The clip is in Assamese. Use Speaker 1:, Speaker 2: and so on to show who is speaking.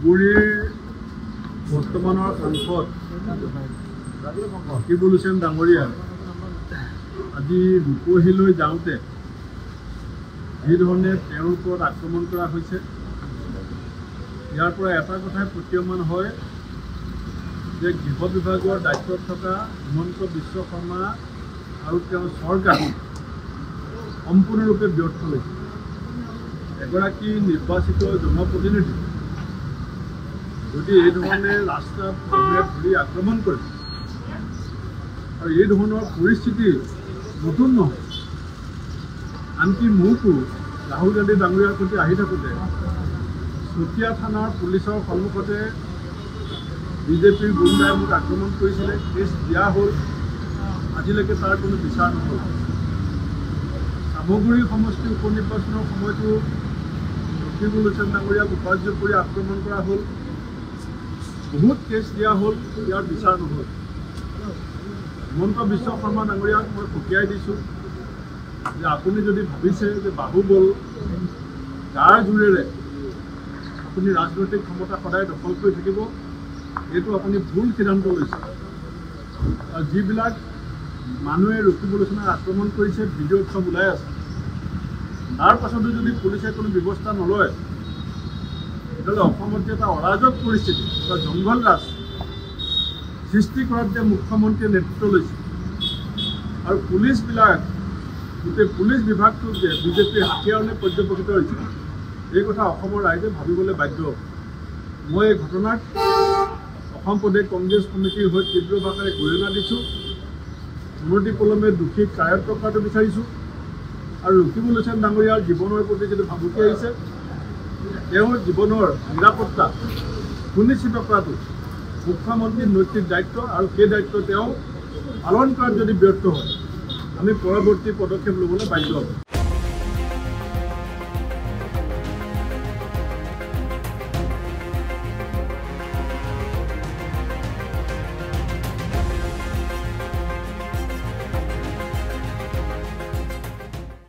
Speaker 1: ধুবুৰীৰ বৰ্তমানৰ সাংসদ ৰাকিবুল হুছেইন ডাঙৰীয়া আজি ৰূপহীলৈ যাওঁতে যিধৰণে তেওঁৰ ওপৰত আক্ৰমণ কৰা হৈছে, ইয়াৰ পৰা এটা কথাই প্ৰতীয়মান হয় যে গৃহ বিভাগৰ দায়িত্বত থকা হিমন্ত বিশ্ব শৰ্মা আৰু তেওঁৰ চৰকাৰ সম্পূৰ্ণৰূপে ব্যৰ্থ হৈছে। এগৰাকী নিৰ্বাচিত জনপ্ৰতিনিধি যদি এই ধৰণে ৰাস্তাত ধৰি আক্ৰমণ কৰে আৰু এই ধৰণৰ পৰিস্থিতি নতুন নহয়, আনকি মোকো ৰাহুল গান্ধী ডাঙৰীয়াৰ প্ৰতি আহি থাকোঁতে চতিয়া থানাৰ পুলিচৰ সন্মুখতে বিজেপিৰ গুণ্ডাই মোক আক্ৰমণ কৰিছিলে, কেছ দিয়া হ'ল, আজিলৈকে তাৰ কোনো বিচাৰ নহ'ল। চামগুৰি সমষ্টি উপ নিৰ্বাচনৰ সময়তো ৰাকিবুল হুছেইন ডাঙৰীয়াক উপাৰ্য কৰি আক্ৰমণ কৰা হ'ল, বহুত কেছ দিয়া হ'ল, ইয়াৰ বিচাৰ নহ'ল। হিমন্ত বিশ্ব শৰ্মা ডাঙৰীয়াক মই সকীয়াই দিছোঁ যে আপুনি যদি ভাবিছে যে বাহুবল যাৰ জোৰেৰে আপুনি ৰাজনৈতিক ক্ষমতা সদায় দখল কৰি থাকিব, এইটো আপুনি ভুল সিদ্ধান্ত লৈছে। আৰু যিবিলাক মানুহে ৰাকিবুল হুছেইনক আক্ৰমণ কৰিছে, ভিডিঅ' চব ওলাই আছে, তাৰ পাছতো যদি পুলিচে কোনো ব্যৱস্থা নলয়, তেতিয়াহ'লে অসমত যে এটা অৰাজক পৰিস্থিতি বা জংঘল ৰাজ সৃষ্টি কৰাত যে মুখ্যমন্ত্ৰীয়ে নেতৃত্ব লৈছে আৰু পুলিচবিলাক গোটেই পুলিচ বিভাগটোত যে বিজেপিৰ হাতিয়াৰলৈ পৰ্যবেক্ষিত হৈছে, এই কথা অসমৰ ৰাইজে ভাবিবলৈ বাধ্য। মই এই ঘটনাক অসম প্ৰদেশ কংগ্ৰেছ কমিটিৰ হৈ তীব্ৰ ভাষাৰে গৰিহণা দিছোঁ, অনতিপলমে দোষীক কায়ত্ব কৰাটো বিচাৰিছোঁ আৰু ৰাকিবুল হুছেইন ডাঙৰীয়াৰ জীৱনৰ প্ৰতি যিটো ভাবুকি আহিছে, তেওঁৰ জীৱনৰ নিৰাপত্তা সুনিশ্চিত কৰাটো মুখ্যমন্ত্ৰীৰ নৈতিক দায়িত্ব আৰু সেই দায়িত্ব তেওঁ পালন কৰাত যদি ব্যৰ্থ হয়, আমি পৰৱৰ্তী পদক্ষেপ ল'বলৈ বাধ্য হ'ম।